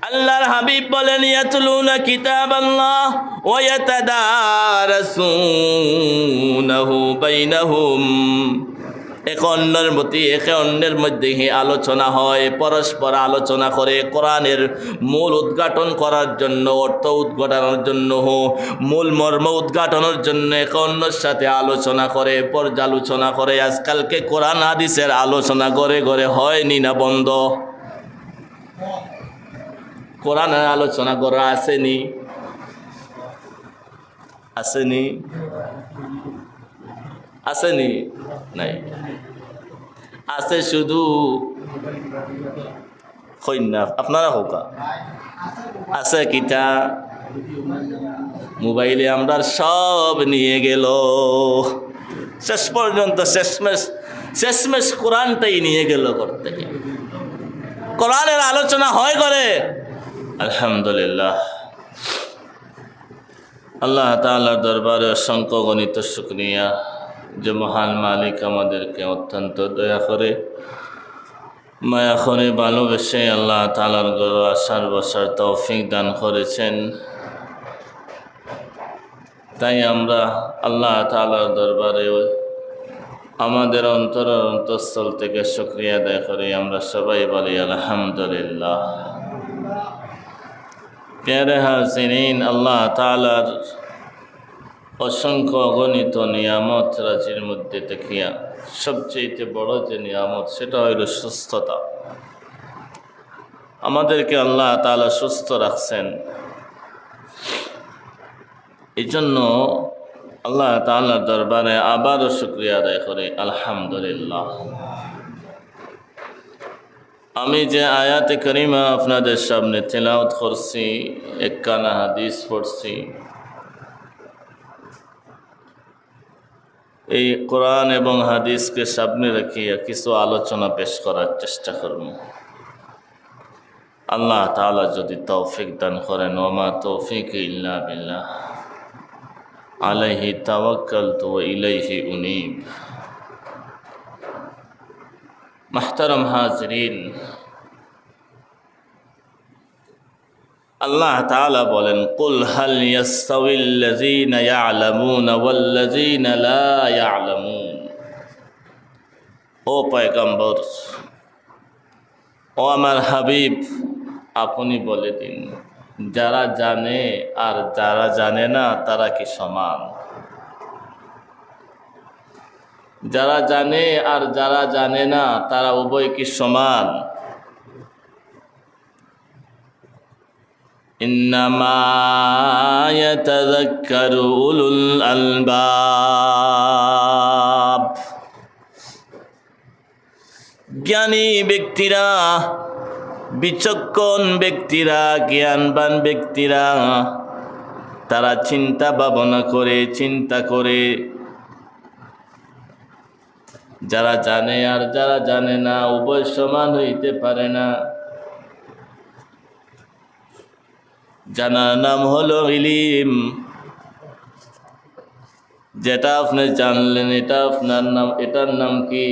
আল্লাহর হাবিব বলেন ইয়াতলুনা কিতাবাল্লাহ ওয়া ইয়াতাদারাসুনাহু বাইনাহুম। একে অন্যের মধ্যে আলোচনা হয়, পরস্পর আলোচনা করে কোরআনের মূল উদ্ঘাটন করার জন্য, অর্থ উদ্ঘাটনের জন্য, মূল মর্ম উদ্ঘাটনের জন্য একে অন্যের সাথে আলোচনা করে, পর্যালোচনা করে। আজকালকে কোরআন হাদিসের আলোচনা ঘরে ঘরে হয়নি না বন্ধ? কোরআনের আলোচনা করা আসেনি? আসেনি? আসেনি? নাই, আছে শুধু কন্যা। আপনারা হোকা আছে কিটা মোবাইলে আমরা সব নিয়ে গেল, শেষ পর্যন্ত শেষমেশ কোরআনটাই নিয়ে গেল করতে। কোরআনের আলোচনা হয় করে আলহামদুলিল্লাহ। আল্লাহ তাআলার দরবারে অসংখ্য গণিত শুকরিয়া যে মহান মালিক আমাদেরকে অত্যন্ত দয়া করে, মায়া করে, ভালোবেসে আল্লাহ তাআলার ঘরে আসার বসার তৌফিক দান করেছেন। তাই আমরা আল্লাহ তাআলার দরবারে আমাদের অন্তঃস্থল থেকে শুকরিয়া আদায় করি। আমরা সবাই বলি আলহামদুলিল্লাহ। প্যারে হাজিরিন, আল্লাহ তাআলার অসংখ্য অগণিত নিয়ামত রাজির মধ্যে দেখিয়া সবচেয়ে বড় যে নিয়ামত সেটা হইল সুস্থতা। আমাদেরকে আল্লাহ তাআলা সুস্থ রাখছেন, এই জন্য আল্লাহ তাআলার দরবারে আবারও শুকরিয়া আদায় করে আলহামদুলিল্লাহ। আমি যে আয়াতে করিমা আপনাদের সামনে তেলাওয়াত করছি, একখানা হাদিস পড়ছি, এই কোরআন এবং হাদিসকে সামনে রাখিয়া কিছু আলোচনা পেশ করার চেষ্টা করব। আল্লাহ তাআলা যদি তৌফিক দান করেন, ওমা তৌফিক ইল্লা বিল্লাহ, আলাইহি তাওয়াক্কালতু ওয়া ইলাইহি উনীব। মুহতারাম হাজিরিন, আল্লাহ তাআলা বলেন কুল হাল ইয়াস্তাউিল্লাযীনা ইয়া'লামুনা ওয়াল্লাযীনা লা ইয়া'লামুন। ও পয়গম্বর, ও আমার হাবিব, আপনি বলে দিন যারা জানে আর যারা জানে না তারা কি সমান? যারা জানে আর যারা জানে না তারা উভয় কি সমান? ইন্নামা ইয়াতাযাক্কারু উলুল আলবাব। জ্ঞানী ব্যক্তিরা, বিচক্ষণ ব্যক্তিরা, জ্ঞানবান ব্যক্তিরা তারা চিন্তা ভাবনা করে, চিন্তা করে। যারা জানে আর যারা জানে না উভয় সমান হইতে পারে না। জানার নাম হলো ইলম। যেটা আপনি জানলেন এটা আপনার নাম, এটার নাম কি?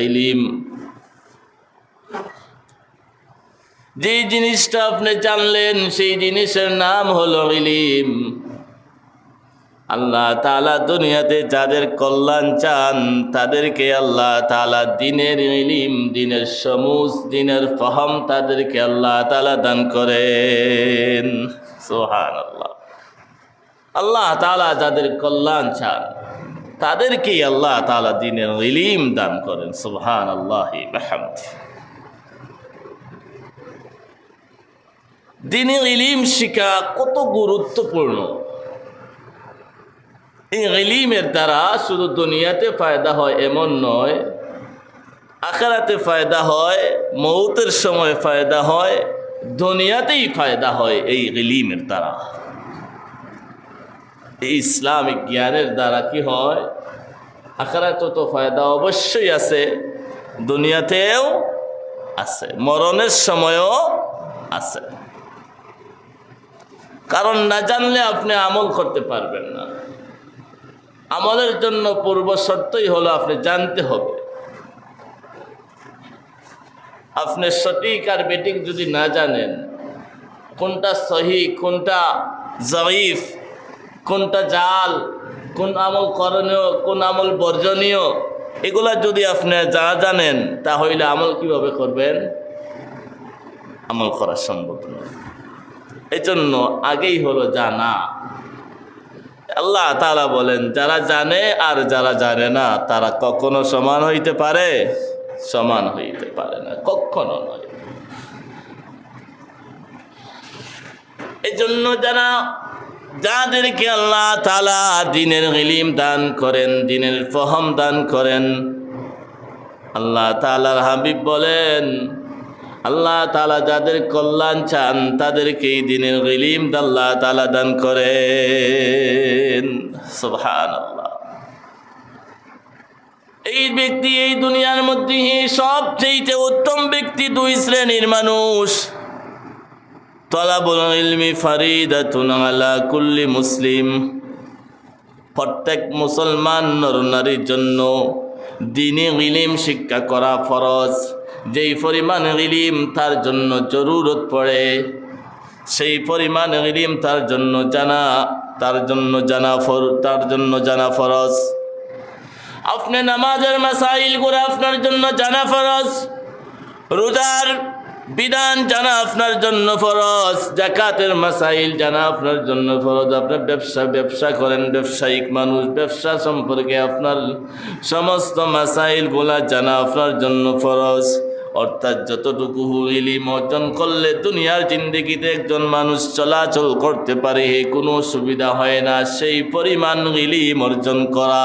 ইলম। যে জিনিসটা আপনি জানলেন সেই জিনিসের নাম হলো ইলম। আল্লাহ তাআলা দুনিয়াতে যাদের কল্যাণ চান তাদেরকে আল্লাহ তাআলা দ্বীনের ইলম, দ্বীনের সমুজ, দ্বীনের ফাহম তাদেরকে আল্লাহ তাআলা দান করেন। সুবহানাল্লাহ। আল্লাহ তাআলা যাদের কল্যাণ চান তাদেরকে আল্লাহ তাআলা দ্বীনের ইলম দান করেন। সুবহানাল্লাহি ওয়া বিহামদিহি। দ্বীনের ইলম শিখা কত গুরুত্বপূর্ণ। এই ইলমের দ্বারা শুধু দুনিয়াতে ফায়দা হয় এমন নয়, আখিরাতে ফায়দা হয়, মৌতের সময় ফায়দা হয়, দুনিয়াতেই ফায়দা হয় এই ইলমের দ্বারা। এই ইসলামিক জ্ঞানের দ্বারা কি হয়? আখিরাতে তো ফায়দা অবশ্যই আছে, দুনিয়াতেও আছে, মরণের সময়ও আছে। কারণ না জানলে আপনি আমল করতে পারবেন না। আমলের জন্য পূর্ব শর্তই হলো আপনি জানতে হবে। আপনি সঠিক আর বেঠিক যদি না জানেন, কোনটা সহি কোনটা জয়ীফ, কোনটা জাল, কোন আমল করণীয় কোন আমল বর্জনীয়, এগুলা যদি আপনি যা জানেন তাহলে আমল কিভাবে করবেন? আমল করা সম্ভব নয়। এই জন্য আগেই হলো জানা। আল্লাহ তাআলা বলেন, যারা জানে আর যারা জানে না তারা কখনো সমান হইতে পারে? সমান হইতে পারে না, কখনো নয়। এই জন্য যাদেরকে আল্লাহ তাআলা দ্বীনের ইলম দান করেন, দ্বীনের ফহম দান করেন, আল্লাহ তাআলার হাবিব বলেন, আল্লাহ তাআলা যাদের কল্যাণ চান তাদেরকে এই দ্বীনের ইলম আল্লাহ তাআলা দান করেন। সুবহানাল্লাহ। এই ব্যক্তি এই দুনিয়ার মধ্যে সবচেয়ে উত্তম ব্যক্তি দুই শ্রেণীর মানুষ। তলাবুল ইলমি ফারিদাতুন আলা কুল্লি মুসলিম, প্রত্যেক মুসলমান নর নারীর জন্য দ্বীনি ইলম শিক্ষা করা ফরজ। যেই পরিমাণ ইলম তার জন্য জরুরত পড়ে, সেই পরিমাণ ইলম তার জন্য জানা ফরজ। আপনি নামাজের মাসাইলগুলো আপনার জন্য জানা ফরজ, রোজার বিধান জানা আপনার জন্য ফরজ, যাকাতের মাসাইল জানা আপনার জন্য ফরজ। আপনি ব্যবসা করেন, ব্যবসায়িক মানুষ, ব্যবসা সম্পর্কে আপনার সমস্ত মাসাইলগুলা জানা আপনার জন্য ফরজ। অর্থাৎ যতটুকু ইলম অর্জন করলে দুনিয়ার জিন্দেগিতে একজন মানুষ চলাচল করতে পারে, কোনো অসুবিধা হয় না, সেই পরিমাণ ইলম অর্জন করা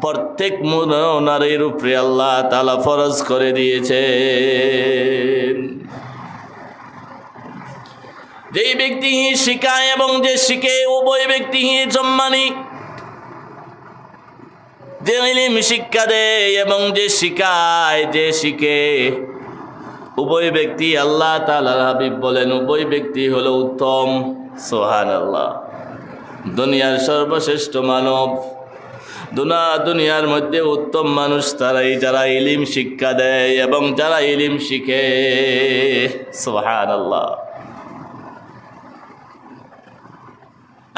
প্রত্যেক নারীর উপরে আল্লাহ তাআলা ফরজ করে দিয়েছেন। যেই ব্যক্তি শিখায় এবং যে শিখে উভয় ব্যক্তি সম্মানী। যে ইলম শিক্ষা দেয় এবং যে শিখায়, যে শিখে, উভয় ব্যক্তি আল্লাহ তাআলার হাবিব বলেন উভয় ব্যক্তি হলো উত্তম। সুবহানাল্লাহ। দুনিয়ার সর্বশ্রেষ্ঠ মানব, দুনিয়ার মধ্যে উত্তম মানুষ তারাই যারা ইলম শিক্ষা দেয় এবং যারা ইলম শিখে। সুবহানাল্লাহ।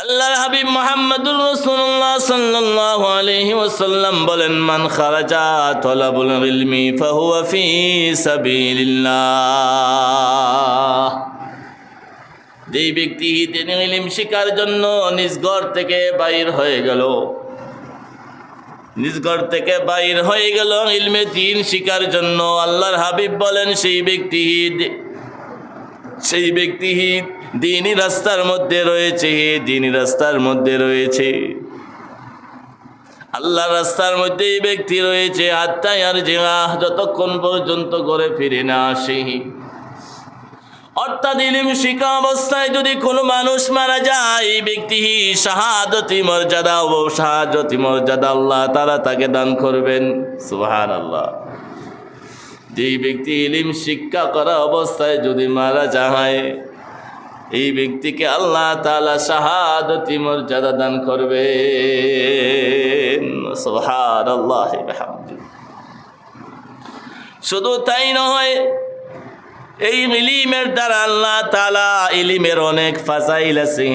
আল্লাহর হাবিব মুহাম্মদুর রাসূলুল্লাহ সাল্লাল্লাহু আলাইহি ওয়াসাল্লাম বলেন, মান খারাজা তালাবুল ইলমি ফাহুয়া ফি সাবিলিল্লাহ। যেই ব্যক্তি দ্বীনের ইলম শিখার জন্য নিজ ঘর থেকে বাইর হয়ে গেল, ইলমে দ্বীন শিখার জন্য, আল্লাহর হাবিব বলেন সেই ব্যক্তি দ্বীনি রাস্তার মধ্যে রয়েছে, আল্লাহর রাস্তার মধ্যে এই ব্যক্তি রয়েছে। হাত্তা ইয়ারজিআ, যতক্ষণ পর্যন্ত ঘরে ফিরে না আসে। অর্থাৎ ইলম শিক্ষা অবস্থায় যদি কোনো মানুষ মারা যায়, এই ব্যক্তি শাহাদতি মর্যাদা আল্লাহ তাআলা তাকে দান করবেন। সুবহানাল্লাহ। যেই ব্যক্তি ইলম শিক্ষা করা অবস্থায় যদি মারা যায়, এই ব্যক্তিকে আল্লাহ তাআলা শাহাদতি মর্যাদা দান করবেন। সুবহানাল্লাহ ওয়া বিহামদিহি। শুধু তাই নয়, এই ইলমের দ্বারা আল্লাহ তাআলা ইলমের অনেক ফাজাইল আছে।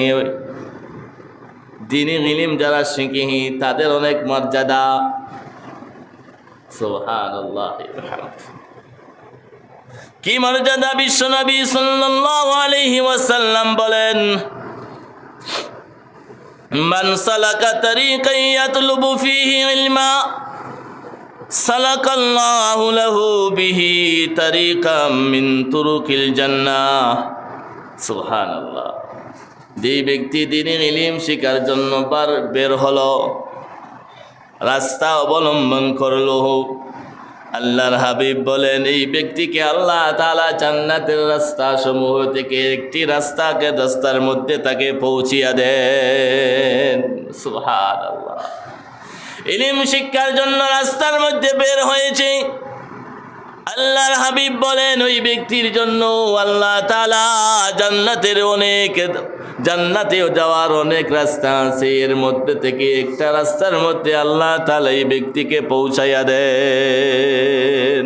দ্বীনি ইলম যারা শিখে তাদের অনেক মর্যাদা। সুবহানাল্লাহ ওয়া বিহামদিহি। কি মর্যাদা! বিশ্বনবী সাল্লাল্লাহু আলাইহি ওয়াসাল্লাম বলেন, মান সালাকা তারিকান ইয়াতলুবু ফীহি ইলমা সালাকাল্লাহু লাহু বিহি তারিকাম মিন তুরুকিল জান্নাহ। সুবহানাল্লাহ। যে ব্যক্তি দ্বীনের ইলম শিখার জন্য বের হলো, রাস্তা অবলম্বন করলো, আল্লাহর হাবিব বলেন এই ব্যক্তিকে আল্লাহ তাআলা জান্নাতের রাস্তা সমূহ থেকে একটি রাস্তার মধ্যে তাকে পৌঁছিয়া দেন। সুবহানাল্লাহ। ইলম শিক্ষার জন্য রাস্তার মধ্যে বের হয়েছে, আল্লাহর হাবিব বলেন ওই ব্যক্তির জন্য আল্লাহ তাআলা জান্নাতেও যাওয়ার অনেক রাস্তা আছে, এর মধ্যে থেকে একটা রাস্তার মধ্যে আল্লাহ তাআলা এই ব্যক্তিকে পৌঁছাইয়া দেন।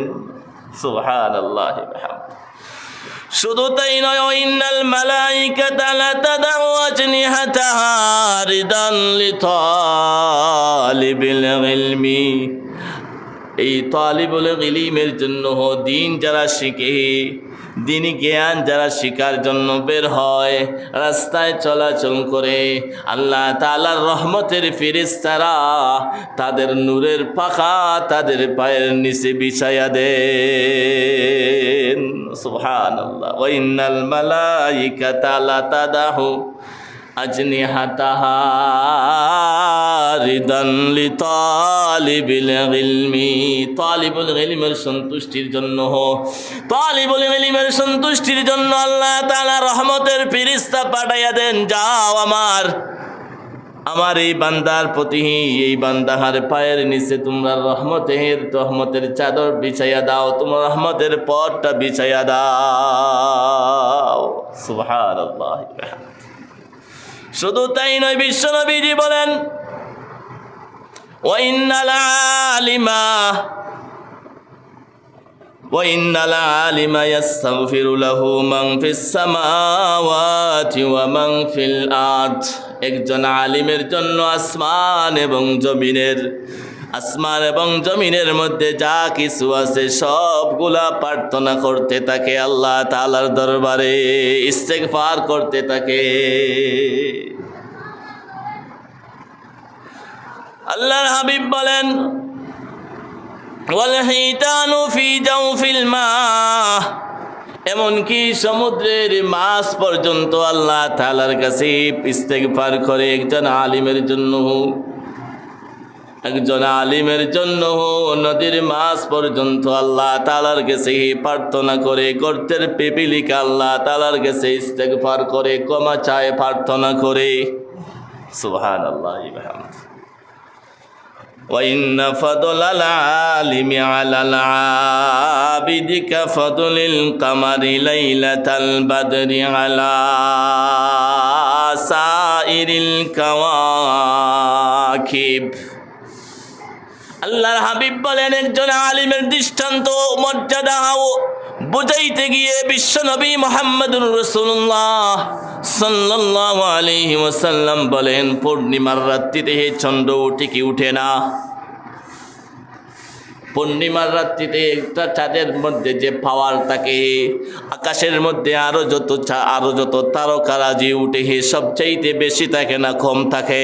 সুবহানাল্লাহি বিহামদিহি। শুধু তাই নয়, ইন্নাল মালাইকাতা লাতাদাউ আজনিহাতাহা রিদান লিতালিবিল ইলমি। এই তালিবুল ইলমের জন্য দিন যারা শিখে, দিনী জ্ঞান যারা শিকার জন্য বের হয়, রাস্তায় চলাচল করে, আল্লাহ তাআলার রহমতের ফেরেশতারা তাদের নূরের পাখা তাদের পায়ের নিচে বিছায়া দেন। সুবহানাল্লাহ। ওয়া ইন্নাল মালাইকাতা লাতাদাউ আজনিহাতাহা রিদান লিতালিবিল ইলমি। তালিবুল ইলমের সন্তুষ্টির জন্য, তালিবুল ইলমের সন্তুষ্টির জন্য আল্লাহ তাআলা রহমতের ফেরেশতা পাঠাইয়া দেন। যাও আমার এই বান্দার প্রতি, এই বান্দাহার পায়ের নিচে তোমরা রহমতের চাদর বিছাইয়া দাও, তোমার রহমতের পথটা বিছাইয়া দাও। সুবহানাল্লাহ। শুধু তাই নয়, বিশ্বনবীজি বলেন ওয়া ইন্নাল আলিমা ইয়াস্তাগফিরু লাহু মান ফিস সামাওয়াতি ওয়া মান ফিল আরদ। একজন আলিমের জন্য আসমান এবং জমিনের মধ্যে যা কিছু আছে সবগুলা প্রার্থনা করতে থাকে আল্লাহ তাআলার দরবারে, ইস্তেগফার করতে থাকে। আল্লাহর হাবিব বলেন ওয়াল হিতানু ফি জাওফিল মা। এমনকি সমুদ্রের মাছ পর্যন্ত আল্লাহ তাআলার কাছে ইস্তেগফার করে। একজন আলিমের জন্য নদীর মাছ পর্যন্ত আল্লাহ তাআলার কাছে প্রার্থনা করে, গর্তের পিপিলিকা আল্লাহ তাআলার কাছে ইস্তেগফার করে, ক্ষমা চায়, প্রার্থনা করে। সুবহানাল্লাহ। وَإِنَّ فَضْلَ الْعَالِمِ عَلَى الْعَابِدِ كَفَضْلِ الْقَمَرِ لَيْلَةَ الْبَدْرِ عَلَى سَائِرِ الْكَوَاكِبِ। আল্লাহর হাবিব বলেন একজন আলিমের দৃষ্টান্ত মর্যাদা বুঝাইতে গিয়ে বিশ্বনবী মুহাম্মদুর রাসূলুল্লাহ সাল্লাল্লাহু আলাইহি ওয়াসাল্লাম বলেন, পূর্ণিমার রাত্রিতে চন্দ্র উঠে কি উঠে না? পূর্ণিমার রাত্রিতে একটা চাঁদের মধ্যে যে পাওয়ার থাকে, আকাশের মধ্যে আরো যত তারকারাজি উঠে সবচাইতে বেশি থাকে না কম থাকে?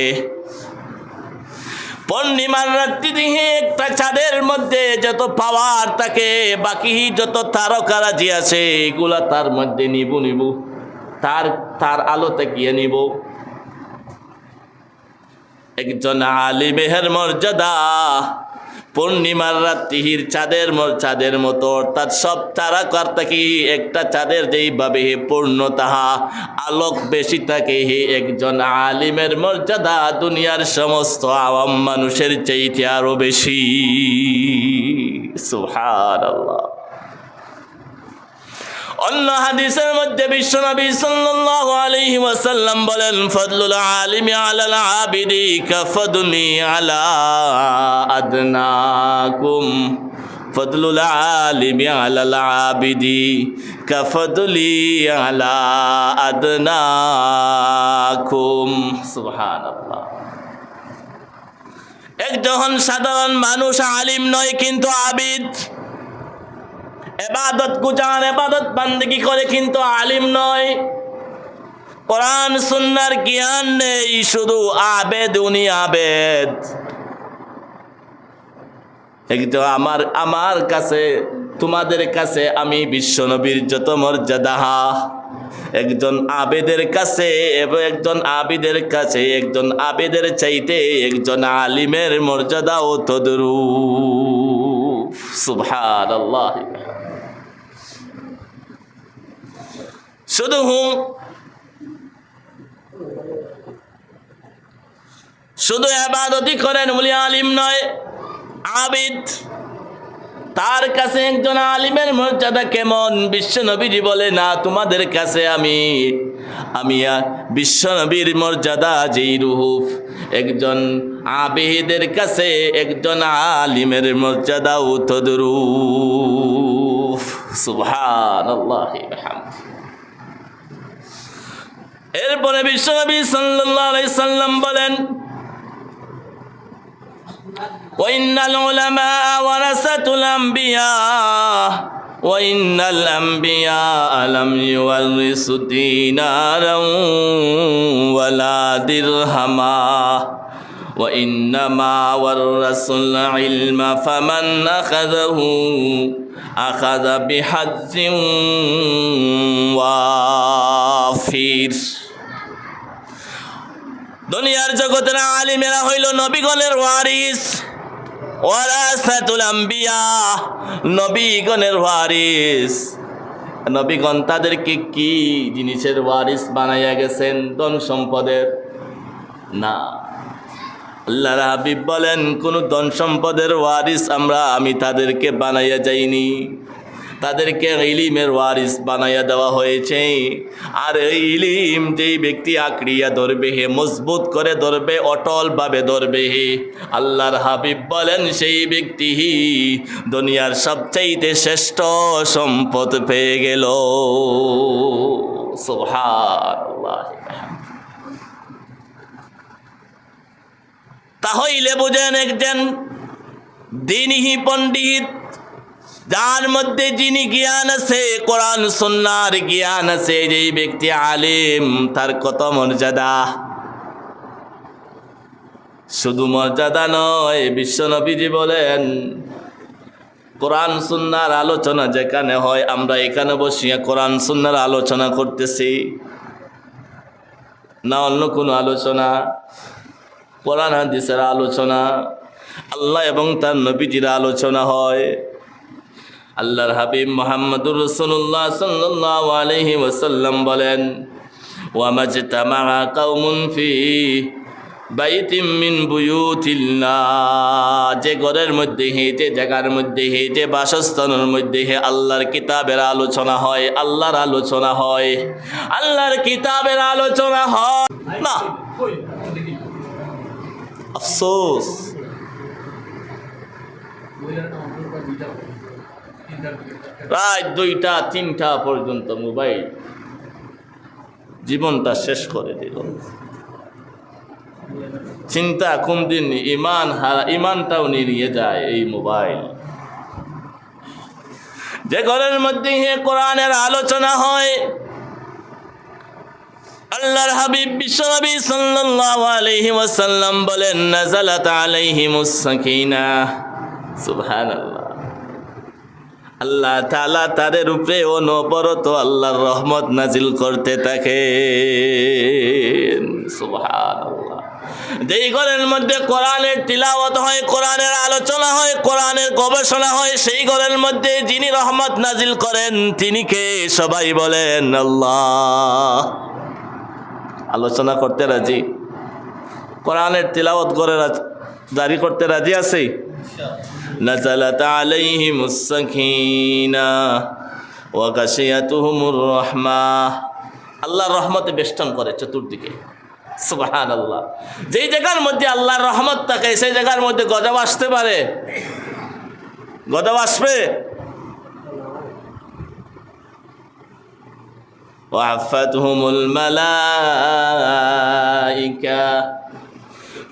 পূর্ণিমার রাত্রিতে একটা চাঁদের মধ্যে যত পাওয়ার থাকে, বাকি যত তারকারাজি আছে এগুলা তার মধ্যে নিব তার আলো তাকিয়ে নিব। একজন আলিমের মর্যাদা পূর্ণিমার রাত্রির চাঁদের মতো, অর্থাৎ সব তারকার থেকে একটা চাঁদের যেইভাবে পূর্ণতা আলোক বেশি থাকে, একজন আলিমের মর্যাদা দুনিয়ার সমস্ত আওয়াম মানুষের চাইতে আরো বেশি। সুবহানাল্লাহ। অন্য হাদিসের মধ্যে বিশ্বনবী সাল্লাল্লাহু আলাইহি ওয়াসাল্লাম বলেন, ফাদলুল আলিমি আলাল আবিদি কাফদলি আলা আদনাকুম। ফাদলুল আলিমি আলাল আবিদি কাফদলি আলা আদনাকুম। সুবহানাল্লাহ। একজন সাধারণ মানুষ আলিম নয়, কিন্তু আবিদ, ইবাদত গুজার, ইবাদত বান্দেগি করে, কিন্তু আলিম নয়। কোরআন সুন্নাহর জ্ঞান নেই, শুধু আবেদ, উনি আবেদ। একটু আমার কাছে, তোমাদের কাছে আমি বিশ্বনবীর যত মর্যাদা, একজন আবেদের কাছে এবং একজন আবেদের চাইতে একজন আলিমের মর্যাদাও তদ্রূপ। সুবহানাল্লাহ। শুধু ইবাদতই করেন বলে আলিম নয়, আবিদ। তার কাছে একজন আলিমের মর্যাদা কেমন? বিশ্বনবীজি বলে, না, তোমাদের কাছে আমি বিশ্বনবীর মর্যাদা যেই রূপ, একজন আবিদের কাছে একজন আলিমের মর্যাদাও তদ্রূপ। সুবহানাল্লাহি বিহামদিহি। এরপরে বিশ্বনবী সাল্লাল্লাহু আলাইহি সাল্লাম বলেন, ওয়াইন্নাল উলামা ওয়ারাসাতুল আমবিয়া ওয়াইন্নাল আমবিয়া লাম ইউওয়ারিসু দীনারান ওয়ালা দিরহামা ওয়াইন্নামা ওয়ারাসুল ইলমা ফামান আখাযাহু আখাযা বিহাজ্জিন ওয়াফির। দুনিয়ার জগতের আলিমেরা হইল নবীগণের ওয়ারিস, ওয়ারাসাতুল আম্বিয়া, নবীগণের ওয়ারিস। নবীগণ তাদেরকে কি জিনিসের ওয়ারিস বানাইয়া গেছেন? ধন সম্পদের না। আল্লাহর হাবিব বলেন, কোন ধন সম্পদের ওয়ারিস আমি তাদেরকে বানাইয়া যাইনি, তাদেরকে ইলিমের ওয়ারিস বানাইয়া দেওয়া হয়েছে। আর এই ইলিম যেই ব্যক্তি আঁকড়িয়া ধরবে হে, মজবুত করে ধরবে, অটলভাবে ধরবে হে, আল্লাহর হাবিব বলেন সেই ব্যক্তি দুনিয়ার সবচাইতে শ্রেষ্ঠ সম্পদ পেয়ে গেল। সুবহানাল্লাহ। তাহলে বুঝেন, একজন দ্বীনি পণ্ডিত, যার মধ্যে যিনি জ্ঞান আছে, কোরআন সুন্নাহর জ্ঞান আছে, যেই ব্যক্তি আলিম, তার কত মর্যাদা। শুধু মর্যাদা নয়, বিশ্বনবীজি বলেন, কোরআন সুন্নাহর আলোচনা যেখানে হয়, আমরা এখানে বসিয়া কোরআন সুন্নাহর আলোচনা করতেছি না অন্য কোনো আলোচনা, কোরআন হাদিসের আলোচনা, আল্লাহ এবং তার নবীজির আলোচনা হয়। আল্লাহর হাবিব মুহাম্মদুর রাসূলুল্লাহ সাল্লাল্লাহু আলাইহি ওয়াসাল্লাম বলেন, ওয়া মাজতামা কওমুন ফি বাইতিম মিন বুয়ুতিল্লাহ, যে ঘরের মধ্যে যে জায়গার মধ্যে যে বাসস্থানের মধ্যে আল্লাহর কিতাবের আলোচনা হয়, আল্লাহর আলোচনা হয়, আল্লাহর কিতাবের আলোচনা হয় না, আফসোস। রাত 2টা 3টা পর্যন্ত মোবাইল জীবনটা শেষ করে দিল। চিন্তা কোন দিন ইমানটাও নিয়ে যায় এই মোবাইল। যে ঘরের মধ্যে কোরআনের আলোচনা হয়, আল্লাহর হাবিব বিশ্বনবী সাল্লাল্লাহু আলাইহি ওয়াসাল্লাম বলেন, নাযালাত আলাইহিমুস সাকিনাহ। সুবহানাল্লাহ। আল্লাহ তাআলা তাদের উপরে অনবরত আল্লাহর রহমত নাজিল করতে থাকেন। সুবহানাল্লাহ। যেই ঘরের মধ্যে কোরআনের তিলাওয়াত হয়, কোরআনের আলোচনা হয়, কোরআনের গবেষণা হয়, সেই ঘরের মধ্যে যিনি রহমত নাজিল করেন তিনি কে? সবাই বলেন আল্লাহ। আলোচনা করতে রাজি, কোরআনের তিলাওয়াত করে জারি করতে রাজি আছে? নাযালাত আলাইহিমুস সাকিনাহ ওয়া গাশিয়াতুহুমুর রাহমাহ। আল্লাহর রহমতে বেষ্টন করে চতুর্দিকে। সুবহানাল্লাহ। যেই জায়গার মধ্যে আল্লাহর রহমত থাকে সেই জায়গার মধ্যে গজব আসতে পারে? গজব আসবে? ওয়াফাতহুমুল মালাইকা,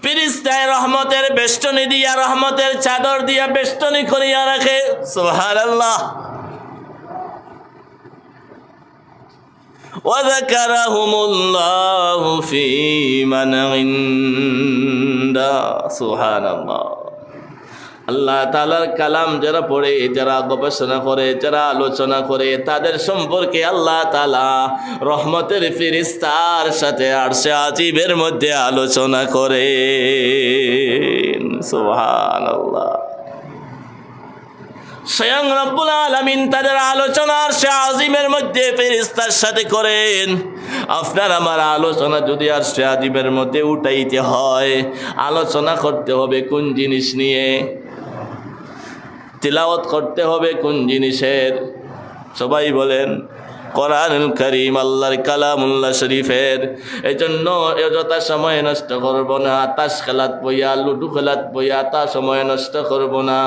ফেরেশতায়ে রহমতের বেষ্টনী দিয়া, রহমতের চাদর দিয়া বেষ্টনী করিয়া রাখে। সুবহানাল্লাহ। ওয়াযাকারাহুমুল্লাহু ফী মান ইনদা। সুবহানাল্লাহ। আল্লাহ তাআলার কালাম যারা পড়ে, যারা গবেষণা করে, যারা আলোচনা করে, তাদের সম্পর্কে আল্লাহ তাআলা রহমতের ফেরেশতার সাথে আরশে আজিমের মধ্যে আলোচনা করে। সুবহানাল্লাহ। স্বয়ং রব্বুল আলামিন তাদের আলোচনা আরশে আজিমের মধ্যে ফেরেশতার সাথে করেন। আপনার আমার আলোচনা যদি আরশে আজিমের মধ্যে উঠাইতে হয়, আলোচনা করতে হবে কোন জিনিস নিয়ে? তিলাওয়াত করতে হবে কোন জিনিসের? সবাই বলেন কোরআনুল কারীম আল্লাহর কালামুল্লাহ শরীফের। এই জন্য অযথা সময় নষ্ট করব না, তাস খেলাত বইয়া লুডু খেলাত বইয়া তা সময় নষ্ট করব না।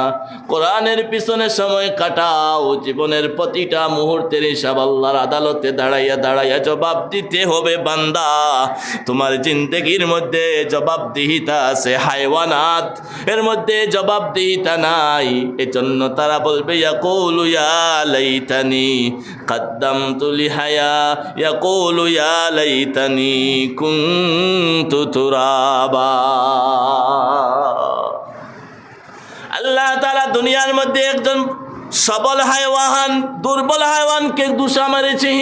কোরআনের পিছনে সময় কাটাও। জীবনের প্রতিটা মুহূর্তের হিসাব আল্লাহর আদালতে দাঁড়াইয়া দাঁড়াইয়া জবাব দিতে হবে বান্দা। তোমার জিন্দেগির মধ্যে জবাবদিহিতা আছে, হায়ওয়ানাত এর মধ্যে জবাবদিহিতা নাই। এজন্য তারা বলবে ইয়াকুলু ইয়া লাইতানি কদ্দামতু লিহায়া, ইয়াকুলু ইয়া লাইতানি কুনতু তুরাবা। আল্লাহ তাআলা দুনিয়ার মধ্যে একজন সবল হায়ওয়ান দুর্বল হায়ওয়ানকে দুষা মেরেছে।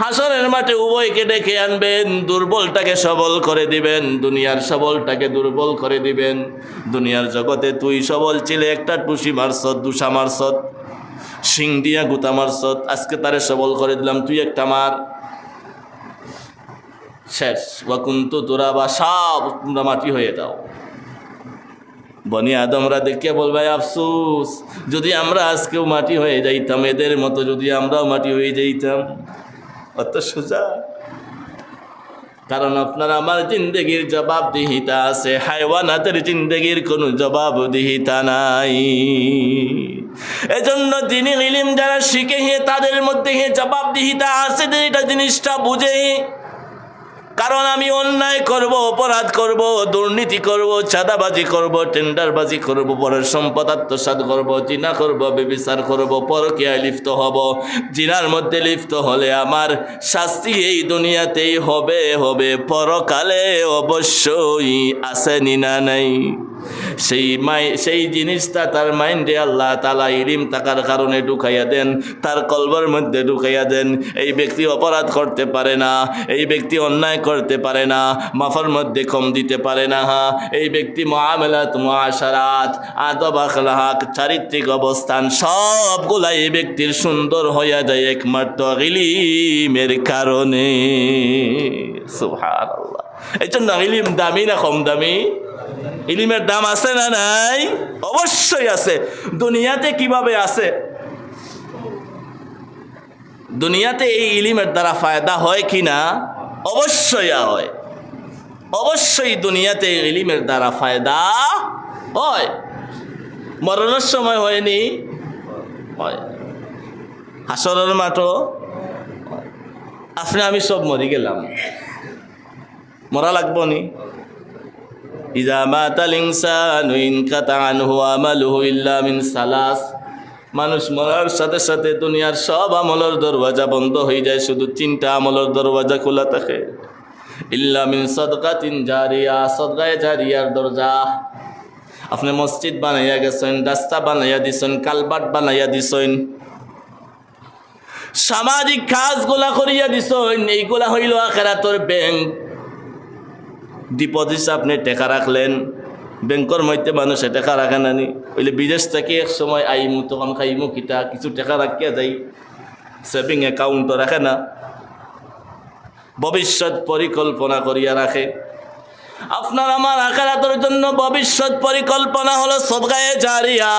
হাসরের মাঠে উভয়কে ডেকে আনবেন, দুর্বলটাকে সবল করে দিবেন, দুনিয়ার সবলটাকে দুর্বল করে দিবেন। দুনিয়ার জগতে তুই সবল ছিলে, একটা টুসি মারছত, দুষা মারছত, শিং দিয়া গুতা মারছত, আজকে তারে সবল করে দিলাম, তুই একটা মার, শেষ। ওয়াকুন্তু তুরাবা, সব তোমরা মাটি হয়ে যাও। বনি আদমরা দেখে বলবে আফসোস, যদি আমরা আজকেও মাটি হয়ে যাইতাম, এদের মতো যদি আমরাও মাটি হয়ে যাইতাম। অত সোজা। কারণ আপনার আমার জিন্দেগির জবাবদিহিতা আছে, হায়ওয়ানাতের জিন্দেগির কোনো জবাবদিহিতা নাই। এজন্য দিনী ইলম যারা শিখে তাদের মধ্যে জবাবদিহিতা আছে, এটা জিনিসটা বুঝে। কারণ আমি অন্যায় করব, অপরাধ করব, দুর্নীতি করব, চাঁদাবাজি করব, টেন্ডারবাজি করব, পরের সম্পদ আত্মসাৎ করব, জিনা করব, ব্যভিচার করব, পরকীয়ায় লিপ্ত হব। জিনার মধ্যে লিপ্ত হলে আমার শাস্তি এই দুনিয়াতেই হবে, পরকালে অবশ্যই আসেনি না নাই। সেই জিনিসটা তার মাইন্ডে আল্লাহ তাআলা ইলম থাকার কারণে ঢুকাইয়া দেন, তার কলবের মধ্যে ঢুকাইয়া দেন। এই ব্যক্তি অপরাধ করতে পারে না, এই ব্যক্তি অন্যায় করতে পারে না, মাফার মধ্যে কম দিতে পারে না। এই ব্যক্তি মুআমালাত, মুআশারাত, আদব, আখলাক, চারিত্রিক অবস্থান সবগুলা এই ব্যক্তির সুন্দর হইয়া যায় একমাত্র ইলমের কারণে। সুবহানাল্লাহ। এই জন্য ইলম দামি না কম দামি? ইলমের দাম আছে না নাই? অবশ্যই আছে। দুনিয়াতে কিভাবে আছে? দুনিয়াতে এই ইলমের দ্বারা ফায়দা হয় কি না? অবশ্যই হয়। অবশ্যই দুনিয়াতে ইলমের দ্বারা ফায়দা হয়। মরণের সময় হয়নি? হয়। হাসরের মাঠও আপনি আমি সব মরি গেলাম, মরা লাগবো নি? ইযা মাতাল ইনসানু ইনকাতা আনহু আমালুহু ইল্লা মিন সালাস। মানুষ মরার সাথে সাথে দুনিয়ার সব আমলের দরওয়াজা বন্ধ হয়ে যায়, শুধু 3টা আমলের দরওয়াজা খোলা থাকে। ইল্লা মিন সাদকাতিন জারিয়া, সাদকায়ে জারিয়ার দরজা। আপনি মসজিদ বানাইয়া গেছেন, রাস্তা বানাইয়া দিছেন, কালবাট বানাইয়া দিছেন, সামাজিক কাজগুলা করিয়া দিছেন, এইগুলা হইল আখিরাতের ব্যাংক। ডিপোজিট আপনি টাকা রাখলেন, ব্যাংকের মধ্যে মানুষে টাকা রাখে নানি, ওইলে বিদেশ থেকে এক সময় আইমু তখন খাইমু কিতা কিছু টাকা রাখিয়া যাই, সেভিং অ্যাকাউন্টও রাখে না, ভবিষ্যৎ পরিকল্পনা করিয়া রাখে। আপনার আমার আখিরাতের জন্য ভবিষ্যৎ পরিকল্পনা হলো সদকায়ে জারিয়া।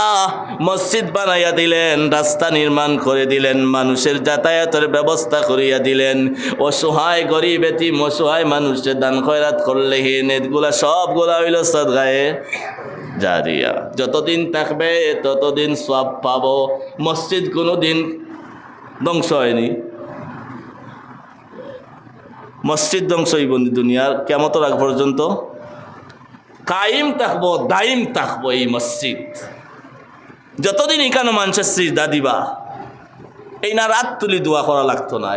মসজিদ বানাইয়া দিলেন, রাস্তা নির্মাণ করে দিলেন, মানুষের যাতায়াতের ব্যবস্থা করিয়া দিলেন, অসহায় গরিব এতিম অসহায় মানুষের দান খয়রাত করলে এগুলা সবগুলা হইল সদকায়ে জারিয়া। যতদিন থাকবে ততদিন সওয়াব পাবো। মসজিদ কোনোদিন ধ্বংস হয়নি, মসজিদ ধ্বংস হইব দুনিয়ার কিয়ামতের আগ পর্যন্ত কায়েম থাকবো, দাইম থাকবো এই মসজিদ। যতদিন এখানে মানুষের সিজদা দিবা, এই না রাত তুলি দোয়া করা লাগতো না।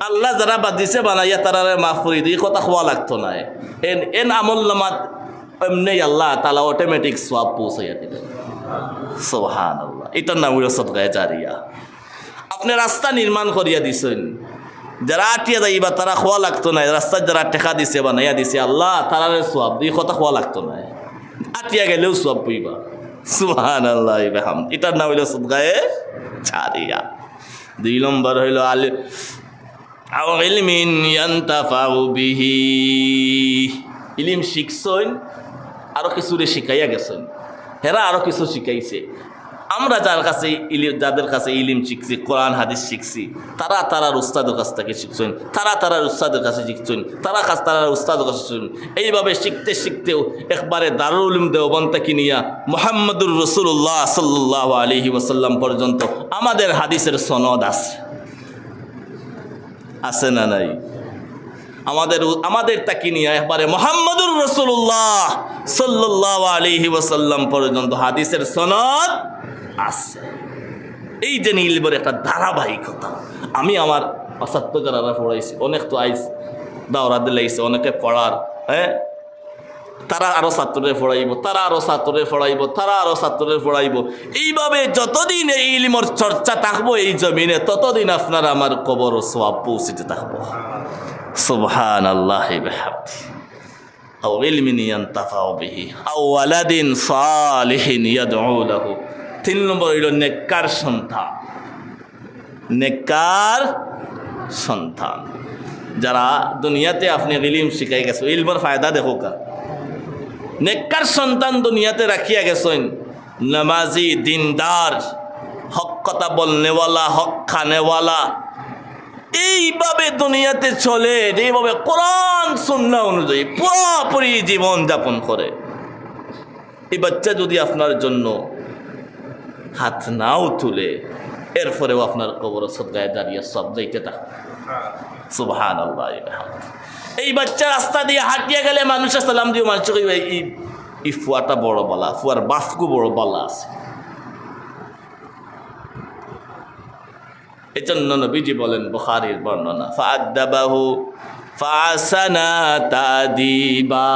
আল্লাহ যারা বাদিছে বানাইয়া তারা মাফ করে দিয়ে কথা খোয়া লাগতো না। এন আমল নামাত এমনি আল্লাহ তাআলা অটোমেটিক সওয়াব পৌঁছাইয়া দিলেন। সুবহানাল্লাহ। এটার নাম হইল সদকায়ে জারিয়া। আপনি রাস্তা নির্মাণ করিয়া দিছেন, যারা আটিয়া যাইবা তারা খোয়া লাগতো না। রাস্তার যারা টেকা দিছে বানাইয়া দিছে আল্লাহ তারা সওয়াব দিয়ে কথা খোয়া লাগতো না, আটিয়া গেলেও সওয়াব পাইবা। সুবহানাল্লাহ। এটার নাম হইল সদকায়ে জারিয়া। 2 নম্বর হইল আও ইলমিন ইয়ানতাফাউ বিহি। ইলম শিখছইন, আরো কিছু শিখাইয়া গেছেন, হেরা আরো কিছু শিখাইছে। আমরা যাদের কাছে ইলিম শিখছি, কোরআন হাদিস শিখছি, তারার উস্তাদের কাছ থেকে শিখছেন, তারার উস্তাদের কাছে শিখছেন, তারার উস্তাদের কাছে শিখছেন। এইভাবে শিখতে শিখতেও একবারে দারুল উলুম দেওবন্দ থেকে নিয়া মুহাম্মদুর রাসূলুল্লাহ সাল্লাল্লাহু আলাইহি ওয়াসাল্লাম পর্যন্ত আমাদের হাদিসের সনদ আছে না নাই? আমাদের তাকি নিয়ে একবারে মুহাম্মদুর রাসূলুল্লাহ সাল্লাল্লাহু আলাইহি ওয়াসাল্লাম পর্যন্ত হাদিসের সনদ আছে। এই যে ইলমের একটা ধারাবাহিকতা। আমি আমার ছাত্ররা পড়াইছি, অনেক তো আইস দাওরা দিলাইছে, অনেকে পড়ার, হ্যাঁ, তারা আরো ছাত্রদের পড়াইব, তারা আরো ছাত্রদের পড়াইব, তারা আরো ছাত্রদের পড়াইব। এইভাবে যতদিন এই ইলমের চর্চা থাকবো এই জমিনে, ততদিন আপনার আমার কবর ও সওয়াব পৌঁছিতে থাকবো। সুবহানাল্লাহি বিহামদিহি আও ইলমিন ইয়ানতাফাউ বিহি আও ওয়ালাদিন সালিহিন ইয়াদউ লাহু। 3 নম্বর হইল নেককার সন্তান। নেককার সন্তান যারা দুনিয়াতে আপনি ইলম শিখাই গেছো, ইলমের ফায়দা দেখো কা। নেককার সন্তান দুনিয়াতে রাখিয়া গেছেন, নামাজি, দিনদার, হক কথা বলনেওয়ালা, হক খানেওয়ালা, এইভাবে দুনিয়াতে চলে, এইভাবে কোরআন সুন্নাহ অনুযায়ী পুরোপুরি জীবন যাপন করে। এই বাচ্চা যদি আপনার জন্য হাত নাও তুলে, এরপরেও আপনার কবর সদগায়ে দাঁড়িয়ে সব যাইতে থাকে। সুবহানাল্লাহ। এই বাচ্চা রাস্তা দিয়ে হাঁটিয়ে গেলে মানুষের সালাম দিয়ে মানুষ এই ফুয়াটা বড় বালা, ফুয়ার বাফকু বড় বালা আছে। এজন্য নবীজি বলেন, বুখারীর বর্ণনা, ফাআদাবাহু ফাসানা তাদিবা।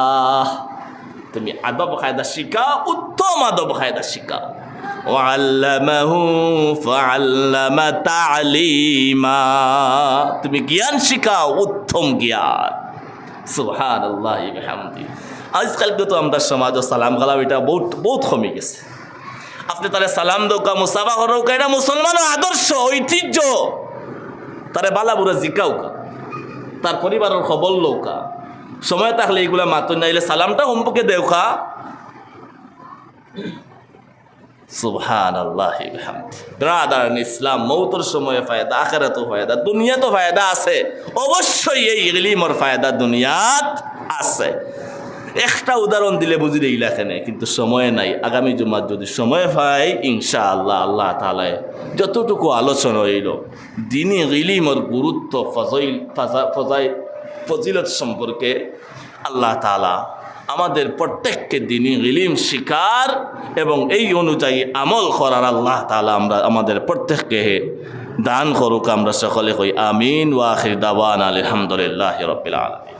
তুমি আদব কায়দা শিখাও, উত্তম আদব কায়দা শিখাও। ওয়াল্লামাহু ফাআল্লামা তা'লিমা। তুমি জ্ঞান শিখাও, উত্তম জ্ঞান। সুবহানাল্লাহি ওয়া বিহামদিহি। আজকাল তো আমরা সমাজ সালাম কালাম এটা বহুত কমে গেছে। আপনি তারে সালাম দৌকা, মুসাফা করৌকা, এটা মুসলমানের আদর্শ, ঐতিহ্য। তারে বালা বুড়া জিকাউকা, তার পরিবারের খবর লৌকা, সময় থাকলে এইগুলা মাতুন নাইলে সালামটা হোমপকে দেওকা। সুবহানাল্লাহি ওয়া বিহামদিহি। ব্রাদার ইসলাম, মৌতের সময়ে ফায়দা, আখিরাতেও ফায়দা, দুনিয়াতেও ফায়দা আছে। অবশ্যই এই ইলমের ফায়দা দুনিয়াত আছে। একটা উদাহরণ দিলে বুঝি দেই লেখেনে, কিন্তু সময় নাই। আগামী জুমার যদি সময় পাই, ইনশাআল্লাহ আল্লাহ তাআলা যতটুকু আলোচনা হইল দ্বীনি ইলমের গুরুত্ব, ফজিলত সম্পর্কে, আল্লাহ তাআলা আমাদের প্রত্যেককে দ্বীনি ইলম শিকার এবং এই অনুযায়ী আমল করার আল্লাহ তাআলা আমাদের প্রত্যেককে দান করুক। আমরা সকলে কই আমিন। ওয়া আখির দাওয়ানা আলহামদুলিল্লাহি রাব্বিল আলামিন।